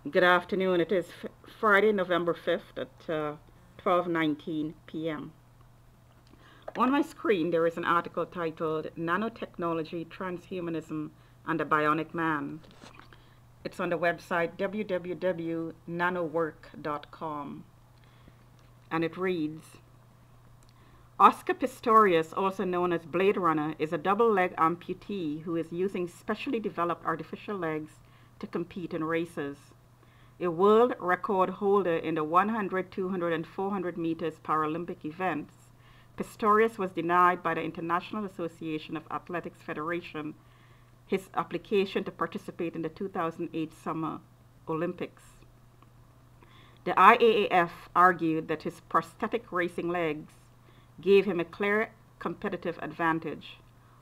Good afternoon. It is Friday, November 5th at 12:19 p.m. On my screen, there is an article titled Nanotechnology, Transhumanism, and the Bionic Man. It's on the website www.nanowork.com, and it reads, Oscar Pistorius, also known as Blade Runner, is a double-leg amputee who is using specially developed artificial legs to compete in races. A world record holder in the 100, 200, and 400 meters Paralympic events, Pistorius was denied by the International Association of Athletics Federation his application to participate in the 2008 Summer Olympics. The IAAF argued that his prosthetic racing legs gave him a clear competitive advantage.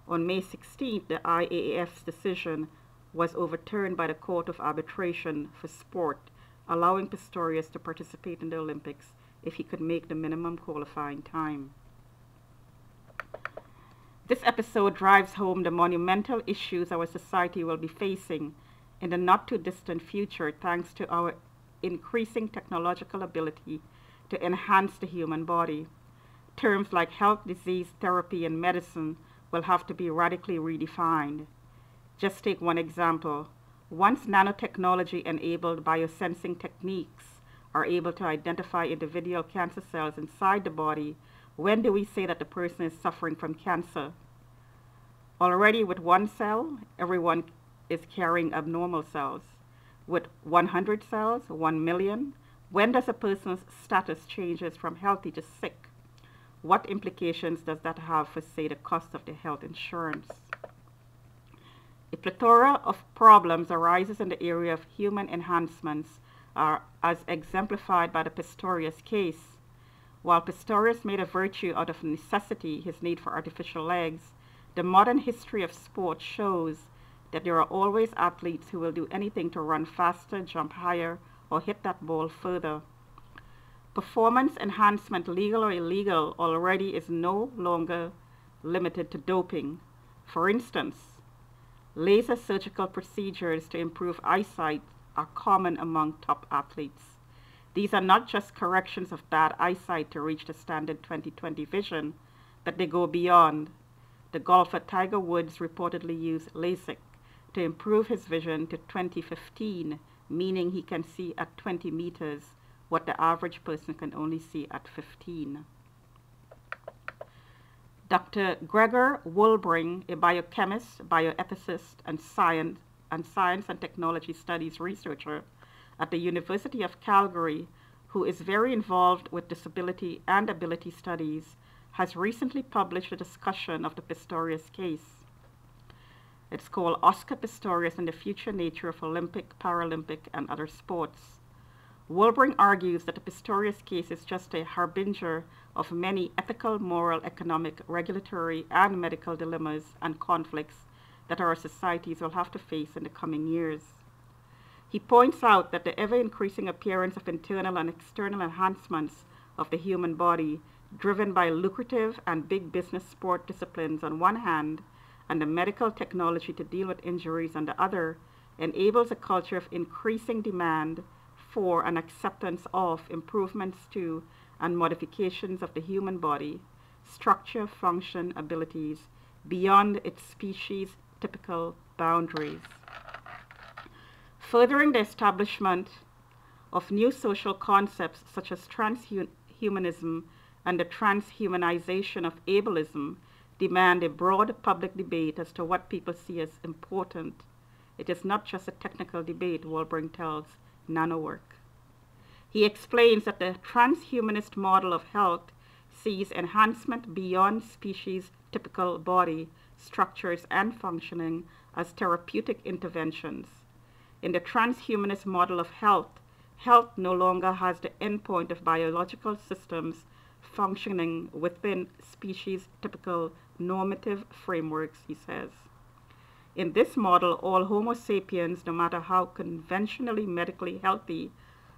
On May 16th, the IAAF's decision was overturned by the Court of Arbitration for Sport, allowing Pistorius to participate in the Olympics if he could make the minimum qualifying time. This episode drives home the monumental issues our society will be facing in the not-too-distant future thanks to our increasing technological ability to enhance the human body. Terms like health, disease, therapy, and medicine will have to be radically redefined. Just take one example. Once nanotechnology-enabled biosensing techniques are able to identify individual cancer cells inside the body, when do we say that the person is suffering from cancer? Already with one cell, everyone is carrying abnormal cells. With 100 cells, 1 million, when does a person's status changes from healthy to sick? What implications does that have for, say, the cost of the health insurance? A plethora of problems arises in the area of human enhancements, as exemplified by the Pistorius case. While Pistorius made a virtue out of necessity, his need for artificial legs, the modern history of sport shows that there are always athletes who will do anything to run faster, jump higher, or hit that ball further. Performance enhancement, legal or illegal, already is no longer limited to doping. For instance, laser surgical procedures to improve eyesight are common among top athletes. These are not just corrections of bad eyesight to reach the standard 20/20 vision, but they go beyond. The golfer Tiger Woods reportedly used LASIK to improve his vision to 20/15, meaning he can see at 20 meters what the average person can only see at 15. Dr. Gregor Wolbring, a biochemist, bioethicist, and science and technology studies researcher at the University of Calgary, who is very involved with disability and ability studies, has recently published a discussion of the Pistorius case. It's called Oscar Pistorius and the Future Nature of Olympic, Paralympic, and Other Sports. Wolbring argues that the Pistorius case is just a harbinger of many ethical, moral, economic, regulatory, and medical dilemmas and conflicts that our societies will have to face in the coming years. He points out that the ever-increasing appearance of internal and external enhancements of the human body, driven by lucrative and big business sport disciplines on one hand, and the medical technology to deal with injuries on the other, enables a culture of increasing demand for and acceptance of improvements to and modifications of the human body, structure, function, abilities, beyond its species' typical boundaries. Furthering the establishment of new social concepts such as transhumanism and the transhumanization of ableism demand a broad public debate as to what people see as important. It is not just a technical debate, Wolbring tells Nanowork. He explains that the transhumanist model of health sees enhancement beyond species' typical body structures and functioning as therapeutic interventions. In the transhumanist model of health, health no longer has the endpoint of biological systems functioning within species-typical normative frameworks, he says. In this model, all Homo sapiens, no matter how conventionally medically healthy,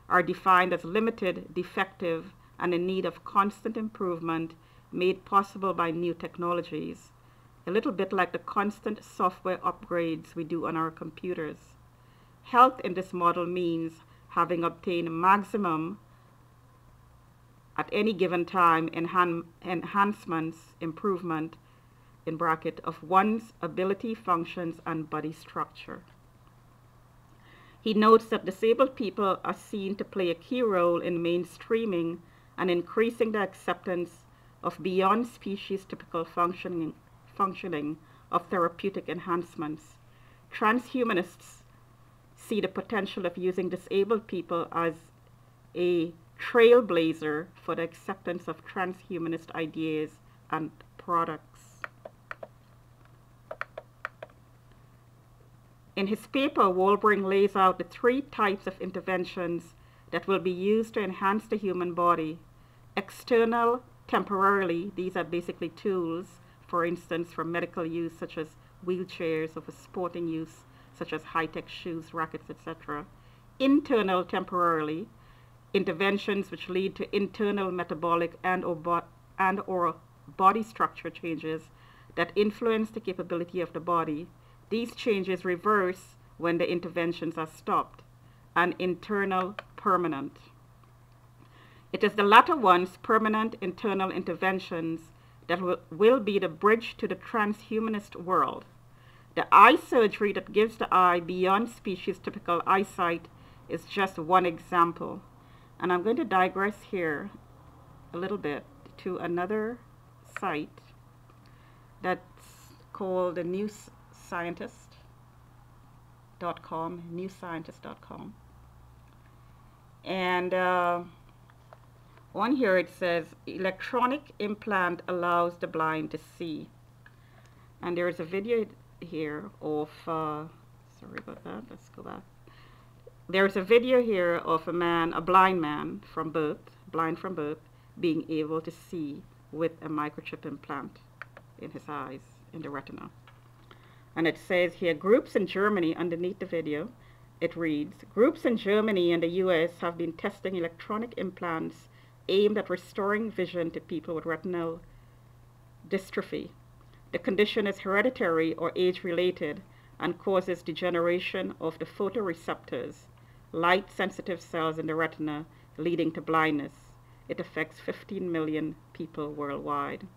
are defined as limited, defective, and in need of constant improvement made possible by new technologies, a little bit like the constant software upgrades we do on our computers. Health in this model means having obtained maximum at any given time enhancements, improvement, in bracket, of one's ability, functions, and body structure. He notes that disabled people are seen to play a key role in mainstreaming and increasing the acceptance of beyond species typical functioning of therapeutic enhancements. Transhumanists see the potential of using disabled people as a trailblazer for the acceptance of transhumanist ideas and products. In his paper, Walbring lays out the 3 types of interventions that will be used to enhance the human body. External, temporarily, these are basically tools, for instance, for medical use, such as wheelchairs, or for sporting use, such as high-tech shoes, rackets, etc. Internal, temporarily, interventions which lead to internal metabolic and or body structure changes that influence the capability of the body. These changes reverse when the interventions are stopped, and internal, permanent. It is the latter ones, permanent internal interventions, that will be the bridge to the transhumanist world. The eye surgery that gives the eye beyond species typical eyesight is just one example. And I'm going to digress here a little bit to another site that's called the newscientist.com, newscientist.com. And on here it says, electronic implant allows the blind to see. And there's a video here of, sorry about that, let's go back. There's a video here of a man, a blind man from birth, blind from birth, being able to see with a microchip implant in his eyes, in the retina. And it says here, groups in Germany, underneath the video, it reads, groups in Germany and the US have been testing electronic implants aimed at restoring vision to people with retinal dystrophy. The condition is hereditary or age-related and causes degeneration of the photoreceptors, light-sensitive cells in the retina, leading to blindness. It affects 15 million people worldwide.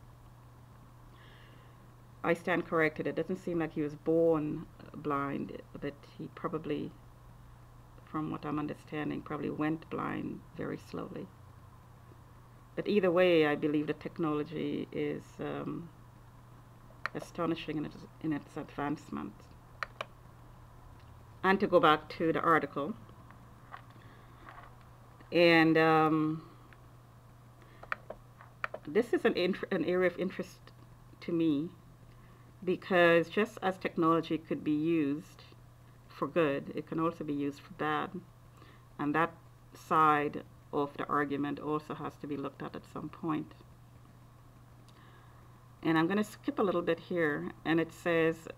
I stand corrected. It doesn't seem like he was born blind, but he probably, from what I'm understanding, probably went blind very slowly. But either way, I believe the technology is astonishing in its advancement. And to go back to the article, and this is an area of interest to me, because just as technology could be used for good, it can also be used for bad. And that side of the argument also has to be looked at some point. And I'm going to skip a little bit here, and it says,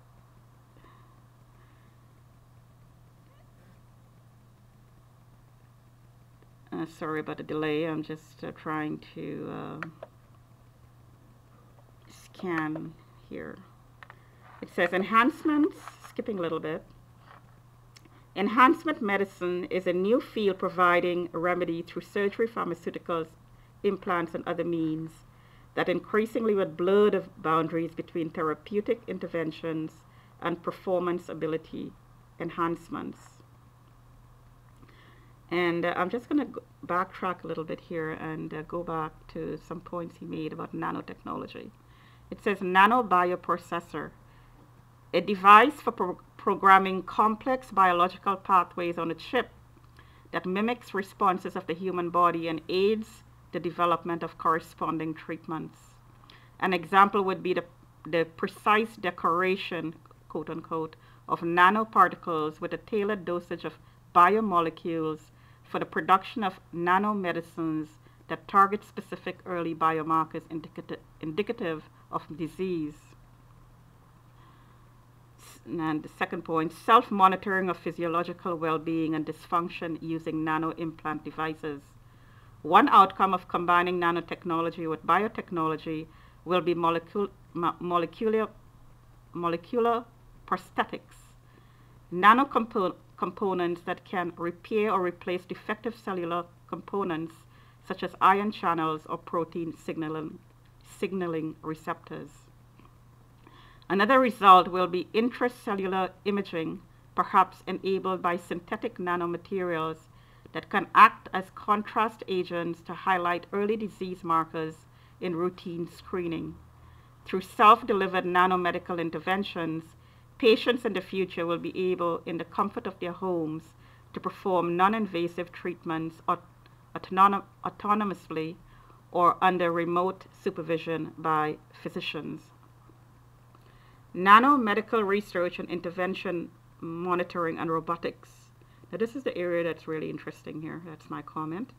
sorry about the delay, I'm just trying to scan here. It says enhancements, skipping a little bit. Enhancement medicine is a new field providing a remedy through surgery, pharmaceuticals, implants, and other means that increasingly would blur the boundaries between therapeutic interventions and performance ability enhancements. And I'm just going to backtrack a little bit here and go back to some points he made about nanotechnology. It says nanobioprocessor, a device for programming complex biological pathways on a chip that mimics responses of the human body and aids the development of corresponding treatments. An example would be the precise decoration, quote unquote, of nanoparticles with a tailored dosage of biomolecules for the production of nanomedicines that target specific early biomarkers indicative of disease. And the second point, self-monitoring of physiological well-being and dysfunction using nano-implant devices. One outcome of combining nanotechnology with biotechnology will be molecular prosthetics. components that can repair or replace defective cellular components such as ion channels or protein signaling receptors. Another result will be intracellular imaging, perhaps enabled by synthetic nanomaterials that can act as contrast agents to highlight early disease markers in routine screening. Through self-delivered nanomedical interventions, patients in the future will be able, in the comfort of their homes, to perform non-invasive treatments autonomously or under remote supervision by physicians. Nanomedical research and intervention monitoring and robotics. Now this is the area that's really interesting here. That's my comment.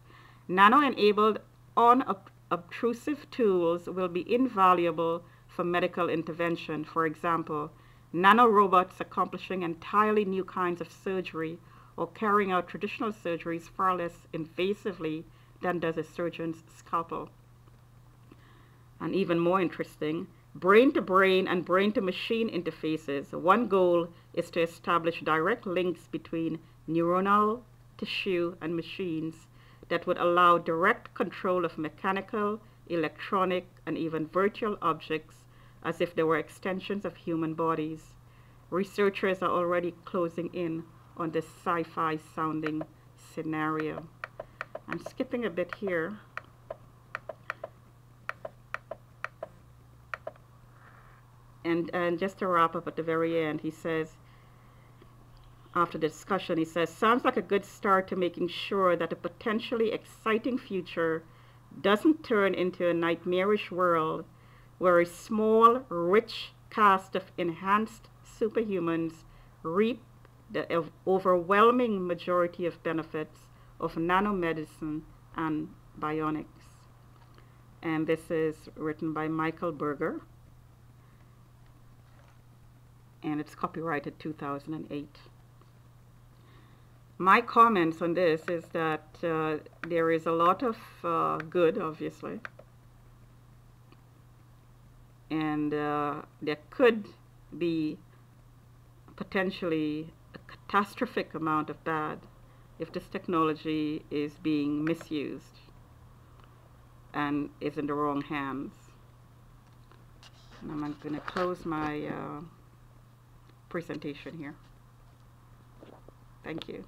Nano-enabled unobtrusive tools will be invaluable for medical intervention. For example, nanorobots accomplishing entirely new kinds of surgery or carrying out traditional surgeries far less invasively than does a surgeon's scalpel. And even more interesting, brain-to-brain and brain-to-machine interfaces. One goal is to establish direct links between neuronal tissue and machines that would allow direct control of mechanical, electronic, and even virtual objects as if they were extensions of human bodies. Researchers are already closing in on this sci-fi sounding scenario. I'm skipping a bit here. And just to wrap up at the very end, he says, after the discussion, he says, sounds like a good start to making sure that a potentially exciting future doesn't turn into a nightmarish world where a small, rich cast of enhanced superhumans reap the overwhelming majority of benefits of nanomedicine and bionics. And this is written by Michael Berger, and it's copyrighted 2008. My comments on this is that there is a lot of good, obviously, and there could be potentially a catastrophic amount of bad if this technology is being misused and is in the wrong hands. And I'm going to close my presentation here. Thank you.